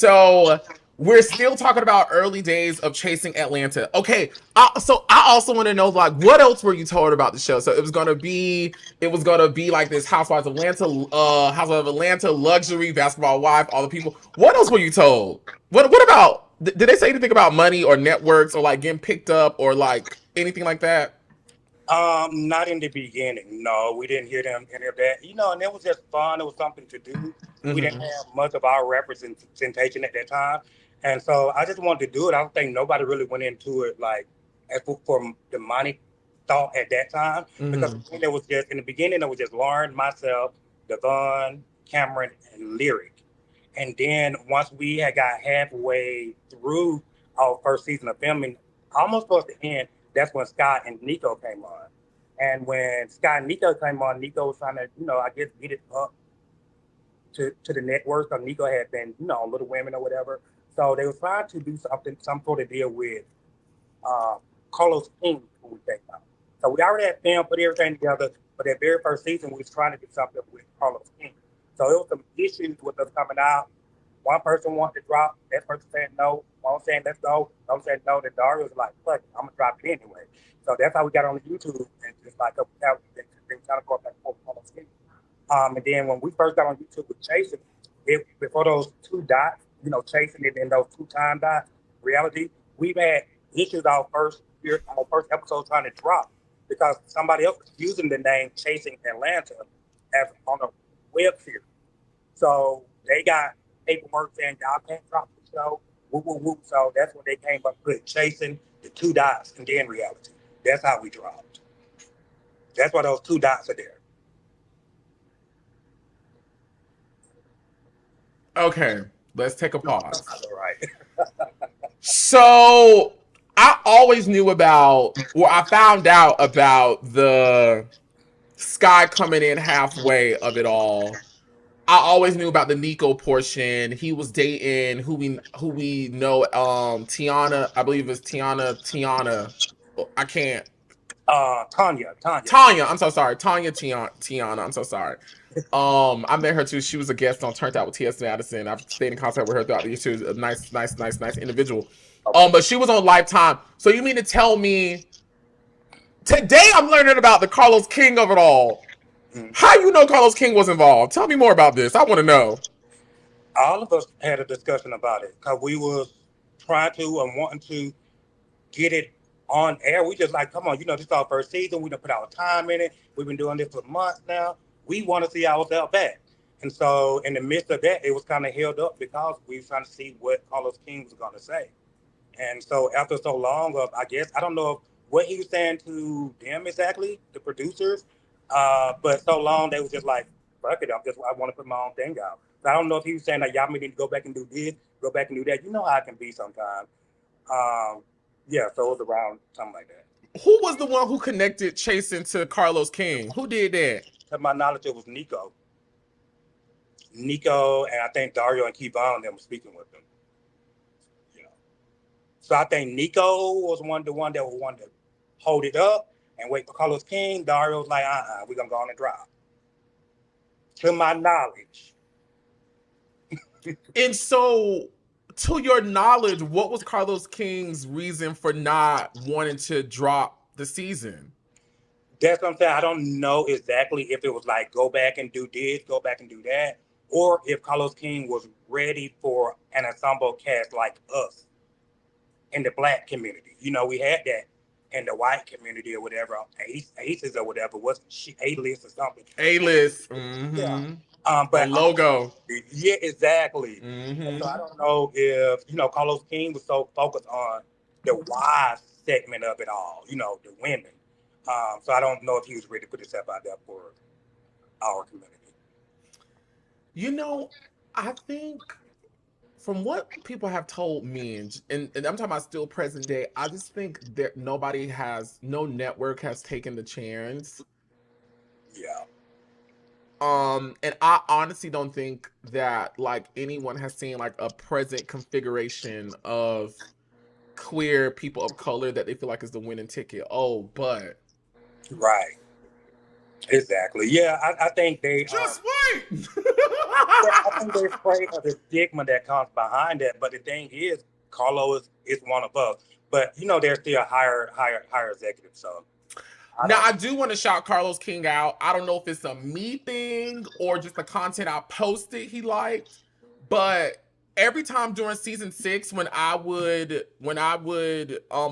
So we're still talking about early days of chasing Atlanta. Okay, so I also want to know like what else were you told about the show? So it was gonna be like this Housewives of Atlanta luxury basketball wife, all the people. What else were you told? What about? Did they say anything about money or networks or like getting picked up or like anything like that? Not in the beginning. No, we didn't hear them any of that. And it was just fun. It was something to do. We didn't Mm-hmm. have much of our representation at that time, and so I just wanted to do it. I don't think nobody really went into it like for the money thought at that time because Mm-hmm. it was just in the beginning. It was just Lauren, myself, Devon, Cameron, and Lyric, and then once we had got halfway through our first season of filming, almost towards the end, that's when Scott and Nico came on. And when Scott and Nico came on, Nico was trying to, I guess, get it up to the network. So Nico had been, Little Women or whatever. So they were trying to do something, some sort of deal with uh, Carlos King, who we think about. So we already had film, put everything together. But that very first season, we was trying to do something with Carlos King. So it was some issues with us coming out. One person wanted to drop, that person saying no. One saying let's go, one saying no. Then Dario was like, fuck it, I'm gonna drop it anyway. So that's how we got on the YouTube and just like a been trying to go back and forth on those things. And then when we first got on YouTube with Chasing, before those two dots, Chasing it and those two time dots, reality, we've had issues our first episode trying to drop because somebody else was using the name Chasing Atlanta as on a web series. So they got paperwork saying y'all can't drop the show. Woo woo woo. So that's when they came up with Chasing the two dots and then reality. That's how we dropped. That's why those two dots are there. Okay, let's take a pause. All right. So I always knew about, well, I found out about the Sky coming in halfway of it all. I always knew about the Nico portion. He was dating who we know, Tiana, I believe it's Tiana. I can't. Tanya. Tanya, I'm so sorry. Tiana, I'm so sorry. I met her too. She was a guest on Turned Out with T.S. Madison. I've stayed in contact with her throughout the years. She was a nice individual. Okay. But she was on Lifetime. So you mean to tell me today I'm learning about the Carlos King of it all? Mhm. How you know Carlos King was involved? Tell me more about this. I want to know. All of us had a discussion about it because we was trying to and wanting to get it on air. We just like, come on, this is our first season. We done put our time in it. We've been doing this for months now. We want to see ourselves back. And so in the midst of that, it was kind of held up because we were trying to see what Carlos King was going to say. And so after so long of, I guess, I don't know what he was saying to them exactly, the producers, but so long they was just like, fuck it, I want to put my own thing out. So I don't know if he was saying that y'all may need to go back and do this, go back and do that. You know how it can be sometimes. Um, yeah, so it was around something like that. Who was the one who connected Chasing to Carlos King? Who did that? To my knowledge, it was Nico. Nico, and I think Dario and Kevon them were speaking with them. You know. So I think Nico was the one that would want to hold it up and wait for Carlos King. Dario was like, we're gonna go on and drop. To my knowledge. And so, to your knowledge, what was Carlos King's reason for not wanting to drop the season? That's what I'm saying. I don't know exactly if it was like go back and do this, go back and do that, or if Carlos King was ready for an ensemble cast like us in the black community. We had that in the white community or whatever, aces or whatever, wasn't she A-list or something? A list. Yeah. Mm-hmm. The But logo. yeah, exactly. And so I Mm-hmm. don't know if, Carlos King was so focused on the wives segment of it all, the women. So I don't know if he was ready to put himself out there for our community. You know, I think from what people have told me, and I'm talking about still present day, I just think that no network has taken the chance. Yeah. And I honestly don't think that like anyone has seen like a present configuration of queer people of color that they feel like is the winning ticket. Oh, but Right. Exactly. Yeah, I think they Just wait. I think they're afraid of the stigma that comes behind that. But the thing is, Carlo is one of us. But you know, they're still higher executives. So I Now, don't. I do want to shout Carlos King out. I don't know if it's a me thing or just the content I posted he liked, but every time during season 6 when I would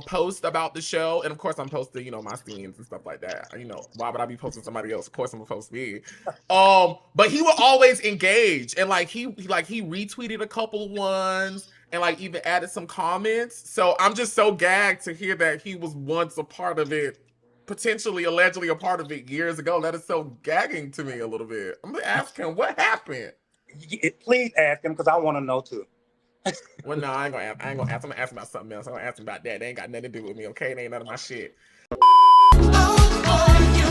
post about the show, and of course I'm posting, you know, my scenes and stuff like that. You know, why would I be posting somebody else? Of course I'm gonna post me. But he would always engage, and like he retweeted a couple of ones and like even added some comments. So I'm just so gagged to hear that he was once a part of it, potentially allegedly a part of it years ago. That is so gagging to me a little bit. I'm gonna ask him what happened. Please ask him because I want to know too. Well, no, I ain't gonna ask. I'm gonna ask him about something else. I'm gonna ask him about that. They ain't got nothing to do with me, okay? It ain't none of my shit. Oh,